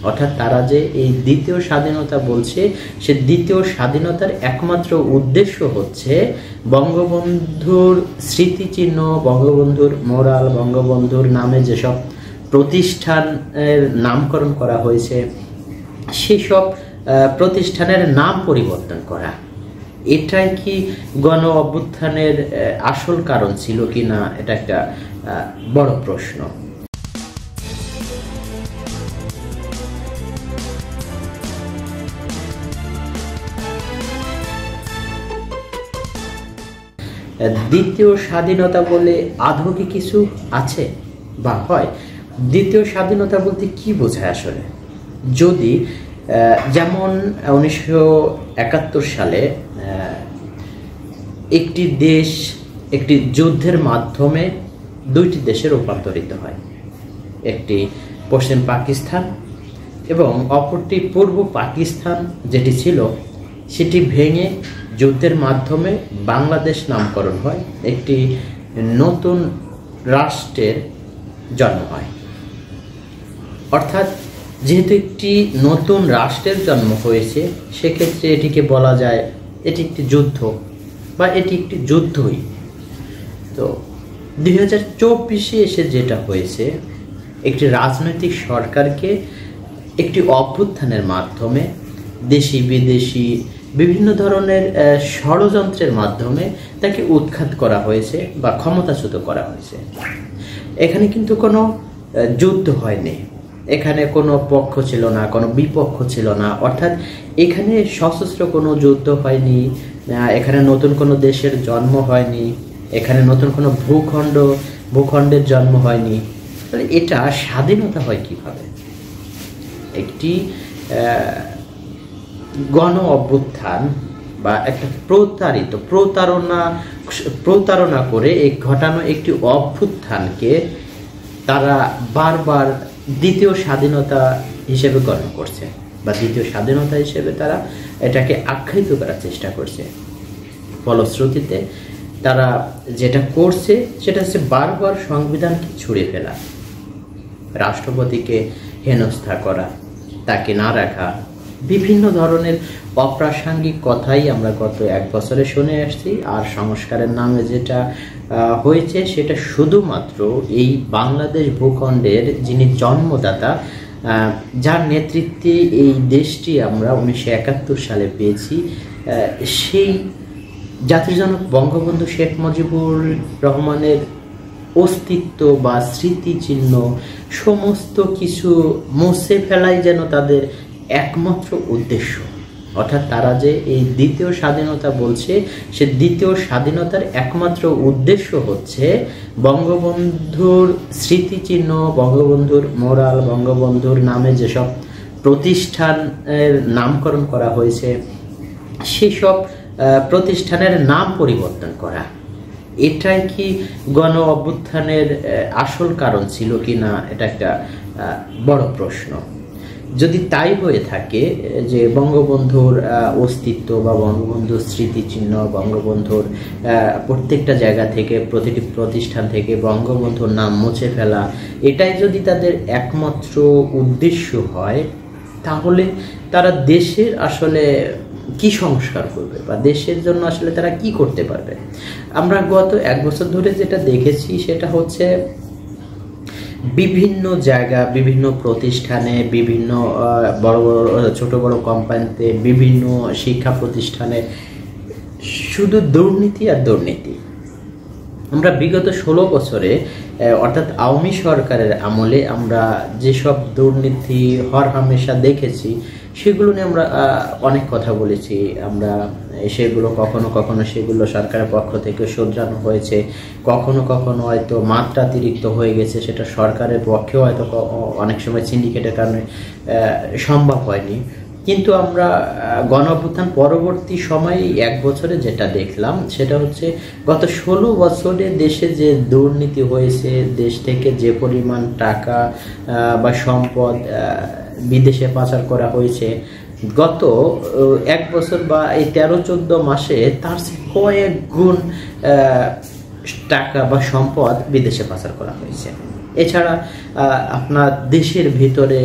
অর্থাৎ তারা যে এই দ্বিতীয় স্বাধীনতা বলছে, সে দ্বিতীয় স্বাধীনতার একমাত্র উদ্দেশ্য হচ্ছে বঙ্গবন্ধুর স্মৃতিচিহ্ন, বঙ্গবন্ধুর মোরাল, বঙ্গবন্ধুর নামে যেসব প্রতিষ্ঠানের নামকরণ করা হয়েছে সেসব প্রতিষ্ঠানের নাম পরিবর্তন করা। এটাই কি গণ অভ্যুত্থানের আসল কারণ ছিল কি না, এটা একটা বড় প্রশ্ন। দ্বিতীয় স্বাধীনতা বলে আদৌ কি কিছু আছে বা হয়? দ্বিতীয় স্বাধীনতা বলতে কি বোঝায় আসলে? যদি যেমন 1971 সালে একটি দেশ একটি যুদ্ধের মাধ্যমে দুইটি দেশে রূপান্তরিত হয়, একটি পশ্চিম পাকিস্তান এবং অপরটি পূর্ব পাকিস্তান যেটি ছিল সেটি ভেঙে যুদ্ধের মাধ্যমে বাংলাদেশ নামকরণ হয়, একটি নতুন রাষ্ট্রের জন্ম হয়। অর্থাৎ যেহেতু একটি নতুন রাষ্ট্রের জন্ম হয়েছে, সেক্ষেত্রে এটিকে বলা যায় এটি একটি যুদ্ধ বা এটি একটি যুদ্ধই। তো 2024-এ এসে যেটা হয়েছে, একটি রাজনৈতিক সরকারকে একটি অভ্যুত্থানের মাধ্যমে দেশি বিদেশি বিভিন্ন ধরনের ষড়যন্ত্রের মাধ্যমে তাকে উৎখাত করা হয়েছে বা ক্ষমতাচ্যুত করা হয়েছে। এখানে কিন্তু কোনো যুদ্ধ হয়নি, এখানে কোনো পক্ষ ছিল না, কোনো বিপক্ষ ছিল না। অর্থাৎ এখানে সশস্ত্র কোনো যুদ্ধ হয়নি, এখানে নতুন কোনো দেশের জন্ম হয়নি, এখানে নতুন কোনো ভূখণ্ডের জন্ম হয়নি। তাহলে এটা স্বাধীনতা হয় কিভাবে? একটি গণ অভ্যুত্থান বা একটা প্রতারণা করে এই ঘটানো একটি অভ্যুত্থানকে তারা বারবার দ্বিতীয় স্বাধীনতা হিসেবে গণ্য করছে বা দ্বিতীয় স্বাধীনতা হিসেবে তারা এটাকে আখ্যায়িত করার চেষ্টা করছে। ফলশ্রুতিতে তারা যেটা করছে সেটা হচ্ছে বারবার সংবিধানকে ছুঁড়ে ফেলা, রাষ্ট্রপতিকে হেনস্থা করা, তাকে না রাখা, বিভিন্ন ধরনের অপ্রাসঙ্গিক কথাই আমরা গত 1 বছরে শুনে আসছি। আর সংস্কারের নামে যেটা হয়েছে সেটা শুধুমাত্র এই বাংলাদেশ ভূখণ্ডের যিনি জন্মদাতা, যার নেতৃত্বে এই দেশটি আমরা 1971 সালে পেয়েছি, সেই জাতির জনক বঙ্গবন্ধু শেখ মুজিবুর রহমানের অস্তিত্ব বা স্মৃতিচিহ্ন সমস্ত কিছু মুছে ফেলাই যেন তাদের একমাত্র উদ্দেশ্য। অর্থাৎ তারা যে এই দ্বিতীয় স্বাধীনতা বলছে, সে দ্বিতীয় স্বাধীনতার একমাত্র উদ্দেশ্য হচ্ছে বঙ্গবন্ধুর স্মৃতিচিহ্ন, বঙ্গবন্ধুর মোরাল, বঙ্গবন্ধুর নামে যেসব প্রতিষ্ঠানের নামকরণ করা হয়েছে সেসব প্রতিষ্ঠানের নাম পরিবর্তন করা। এটাই কি গণ অভ্যুত্থানের আসল কারণ ছিল কি না, এটা একটা বড় প্রশ্ন। যদি তাই হয়ে থাকে যে বঙ্গবন্ধুর অস্তিত্ব বা বঙ্গবন্ধুর স্মৃতিচিহ্ন, বঙ্গবন্ধুর প্রত্যেকটা জায়গা থেকে, প্রতিটি প্রতিষ্ঠান থেকে বঙ্গবন্ধুর নাম মুছে ফেলা, এটাই যদি তাদের একমাত্র উদ্দেশ্য হয়, তাহলে তারা দেশের আসলে কি সংস্কার করবে বা দেশের জন্য আসলে তারা কি করতে পারবে? আমরা গত 1 বছর ধরে যেটা দেখেছি সেটা হচ্ছে বিভিন্ন জায়গা, বিভিন্ন প্রতিষ্ঠানে, বিভিন্ন বড় বড় ছোট বড় কোম্পানিতে, বিভিন্ন শিক্ষা প্রতিষ্ঠানে শুধু দুর্নীতি আর দুর্নীতি। আমরা বিগত 16 বছরে অর্থাৎ আওয়ামী সরকারের আমলে আমরা যেসব দুর্নীতি হরহামেশা দেখেছি সেগুলো নিয়ে আমরা অনেক কথা বলেছি। আমরা সেগুলো কখনো সেগুলো সরকারের পক্ষ থেকে শুধরানো হয়েছে, কখনো হয়তো মাত্রাতিরিক্ত হয়ে গেছে, সেটা সরকারের পক্ষেও হয়তো অনেক সময় সিন্ডিকেটের কারণে সম্ভব হয়নি। কিন্তু আমরা গণঅভ্যুত্থান পরবর্তী সময়ে 1 বছরে যেটা দেখলাম সেটা হচ্ছে গত 16 বছরে দেশে যে দুর্নীতি হয়েছে, দেশ থেকে যে পরিমাণ টাকা বা সম্পদ বিদেশে পাচার করা হয়েছে, গত 1 বছর বা এই 13-14 মাসে তার কয়েক গুণ টাকা বা সম্পদ বিদেশে পাচার করা হয়েছে। এছাড়া আপনার দেশের ভিতরে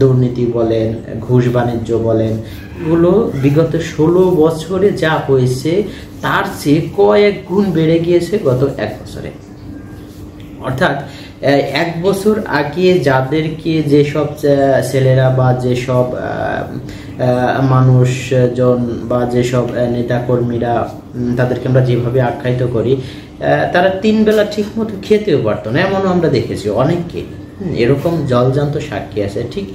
দুর্নীতি বলেন, ঘুষ বাণিজ্য বলেন, এগুলো বিগত 16 বছরে যা হয়েছে তার চেয়ে কয়েক গুণ বেড়ে গিয়েছে গত 1 বছরে। অর্থাৎ 1 বছর আগে যাদেরকে যেসব ছেলেরা বা যেসব মানুষজন বা যেসব নেতাকর্মীরা তাদেরকে আমরা যেভাবে আখ্যায়িত করি, তারা 3 বেলা ঠিক মতো খেতেও পারতো না, এমনও আমরা দেখেছি অনেককে। এরকম জলজান্ত সাক্ষী আছে। ঠিক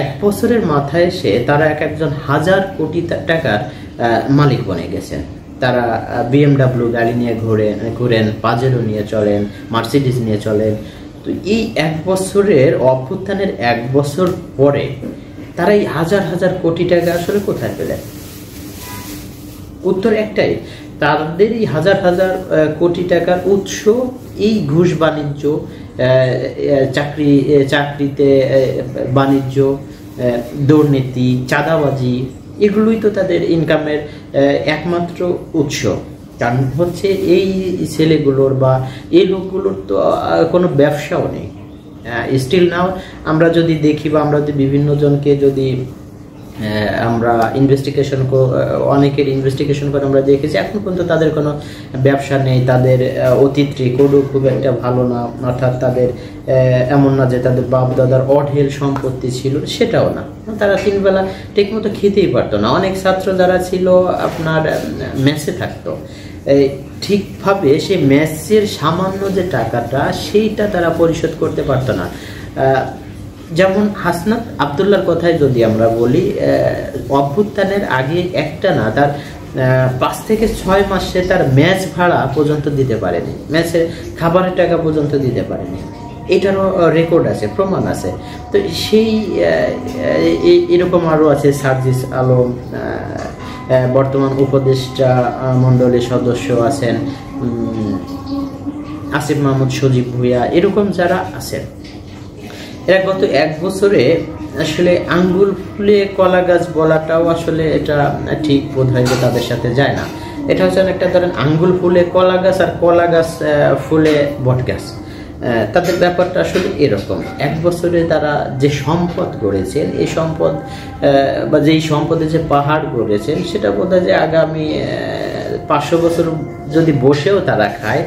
1 বছরের মাথায় এসে তারা একজন 1000 কোটি টাকার মালিক বনে গেছেন। তারা BMW গাড়ি নিয়ে ঘুরেন, পাজেরো নিয়ে চলেন, মার্সিডিজ নিয়ে চলেন। তো এই 1 বছরের অভ্যুত্থানের 1 বছর পরে তারা এই হাজার হাজার কোটি টাকা আসলে কোথায় পেলেন? উত্তর একটাই, তাদের এই হাজার হাজার কোটি টাকার উৎস এই ঘুষ বাণিজ্য, চাকরিতে বাণিজ্য, দুর্নীতি, চাঁদাবাজি, এগুলোই তো তাদের ইনকামের একমাত্র উৎস। কারণ হচ্ছে এই ছেলেগুলোর বা এই লোকগুলোর তো কোনো ব্যবসাও নেই। স্টিল নাও আমরা যদি দেখি বা আমরা যদি বিভিন্ন জনকে যদি আমরা অনেকের ইনভেস্টিগেশন করে আমরা দেখেছি এখন পর্যন্ত তাদের কোনো ব্যবসা নেই, তাদের অতীত রেকর্ডও খুব একটা ভালো না। অর্থাৎ তাদের এমন না যে তাদের বাপ দাদার অঢেল সম্পত্তি ছিল, সেটাও না। তারা 3 বেলা ঠিকমতো খেতেই পারতো না। অনেক ছাত্র যারা ছিল আপনার মেসে থাকতো, ঠিকভাবে সেই মেসের সামান্য যে টাকাটা সেইটা তারা পরিশোধ করতে পারতো না। যেমন হাসনাত আবদুল্লাহর কথাই যদি আমরা বলি, অভ্যুত্থানের আগে একটা না, তার 5 থেকে 6 মাসে তার ম্যাচ ভাড়া পর্যন্ত দিতে পারেনি, ম্যাচের খাবারের টাকা পর্যন্ত দিতে পারেনি। এটারও রেকর্ড আছে, প্রমাণ আছে। তো সেই এরকম আরও আছে। সার্জিস আলম বর্তমান উপদেষ্টা মণ্ডলীর সদস্য আছেন, আসিফ মাহমুদ, সজীব ভুঁইয়া, এরকম যারা আছেন, এরা গত 1 বছরে আসলে আঙ্গুল ফুলে কলা গাছ বলাটাও আসলে এটা ঠিক বোধ হয় যে তাদের সাথে যায় না। এটা হচ্ছে একটা ধরেন আঙ্গুল ফুলে কলা গাছ আর কলা গাছ ফুলে বট গাছ, তাদের ব্যাপারটা আসলে এরকম। 1 বছরে তারা যে সম্পদ গড়েছেন, এই সম্পদ বা যেই সম্পদে যে পাহাড় গড়েছেন, সেটা বোধ হয় যে আগামী 500 বছর যদি বসেও তারা খায়,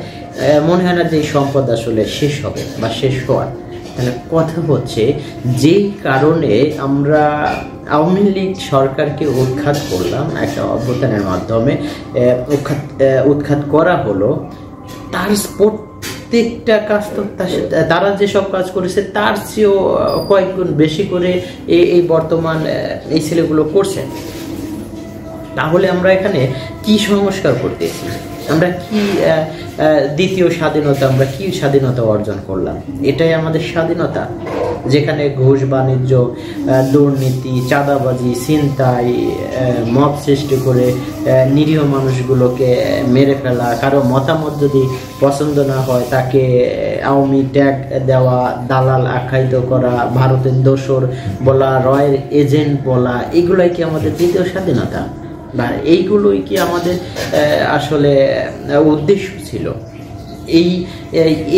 মনে হয় না যে এই সম্পদ আসলে শেষ হবে বা শেষ হওয়ার। তাহলে কথা হচ্ছে, যেই কারণে আমরা আওয়ামী লীগ সরকারকে উৎখাত করলাম, একটা অভ্যুত্থানের মাধ্যমে উৎখাত করা হলো, তার প্রত্যেকটা কাজ তো তারা যেসব কাজ করেছে তার চেয়েও কয়েক গুণ বেশি করে এই বর্তমান এই ছেলেগুলো করছে। তাহলে আমরা এখানে কি সংস্কার করতেছি? আমরা কি দ্বিতীয় স্বাধীনতা, আমরা কি স্বাধীনতা অর্জন করলাম? এটাই আমাদের স্বাধীনতা, যেখানে ঘুষ বাণিজ্য, দুর্নীতি, চাঁদাবাজি, ছিনতাই, মব সৃষ্টি করে নিরীহ মানুষগুলোকে মেরে ফেলা, কারো মতামত যদি পছন্দ না হয় তাকে আওয়ামী ট্যাগ দেওয়া, দালাল আখ্যায়িত করা, ভারতের দোসর বলা, রয়ের এজেন্ট বলা, এগুলাই কি আমাদের দ্বিতীয় স্বাধীনতা? বা এইগুলোই কি আমাদের আসলে উদ্দেশ্য ছিল?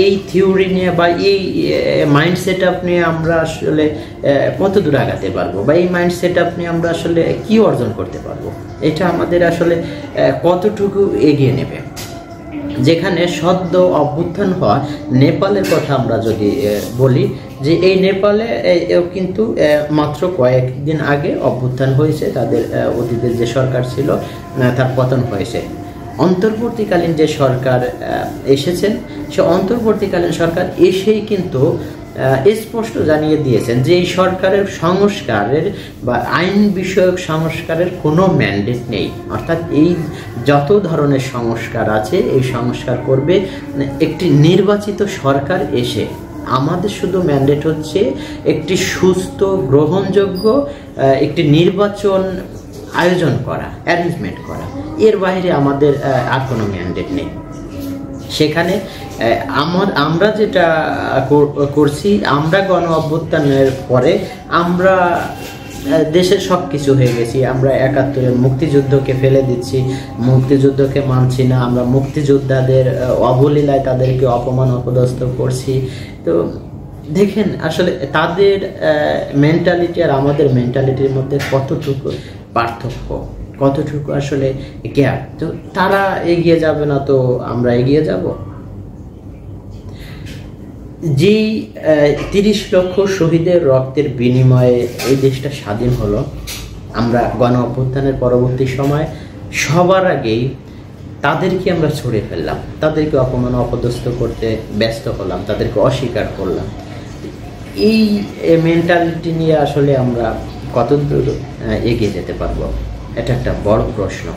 এই থিওরি নিয়ে বা এই মাইন্ড সেট আপ নিয়ে আমরা আসলে কত দূর আগাতে পারবো, বা এই মাইন্ড সেট আপ নিয়ে আমরা আসলে কি অর্জন করতে পারবো? এটা আমাদের আসলে কতটুকু এগিয়ে নেবে? যেখানে সদ্য অভ্যুত্থান হওয়া নেপালের কথা আমরা যদি বলি, যে এই নেপালে কিন্তু মাত্র কয়েকদিন আগে অভ্যুত্থান হয়েছে, তাদের অতীতের যে সরকার ছিল তার পতন হয়েছে। অন্তর্বর্তীকালীন যে সরকার এসেছেন, সে অন্তর্বর্তীকালীন সরকার এসেই কিন্তু স্পষ্ট জানিয়ে দিয়েছেন যে এই সরকারের সংস্কারের বা আইন বিষয়ক সংস্কারের কোনো ম্যান্ডেট নেই। অর্থাৎ এই যত ধরনের সংস্কার আছে এই সংস্কার করবে একটি নির্বাচিত সরকার এসে। আমাদের শুধু ম্যান্ডেট হচ্ছে একটি সুস্থ, গ্রহণযোগ্য একটি নির্বাচন আয়োজন করা, অ্যারেঞ্জমেন্ট করা। এর বাইরে আমাদের আর কোনো ম্যান্ডেট নেই। সেখানে আমরা যেটা করছি, আমরা গণ অভ্যুত্থানের পরে আমরা দেশের সব কিছু হয়ে গেছি, আমরা 71-এর মুক্তিযুদ্ধকে ফেলে দিচ্ছি, মুক্তিযুদ্ধকে মানছি না, আমরা মুক্তিযোদ্ধাদের অবলীলায় তাদেরকে অপমান অপদস্থ করছি। তো দেখেন আসলে তাদের মেন্টালিটি আর আমাদের মেন্টালিটির মধ্যে কতটুকু পার্থক্য, কতটুকু আসলে গ্যাপ। তো তারা এগিয়ে যাবে না তো আমরা এগিয়ে যাব? যেই 30 লক্ষ শহীদের রক্তের বিনিময়ে এই দেশটা স্বাধীন হলো, আমরা গণ অভ্যুত্থানের পরবর্তী সময় সবার আগেই তাদেরকে আমরা ছুড়ে ফেললাম, তাদেরকে অপমান অপদস্থ করতে ব্যস্ত হলাম, তাদেরকে অস্বীকার করলাম। এই মেন্টালিটি নিয়ে আসলে আমরা কতদূর এগিয়ে যেতে পারবো, এটা একটা বড় প্রশ্ন।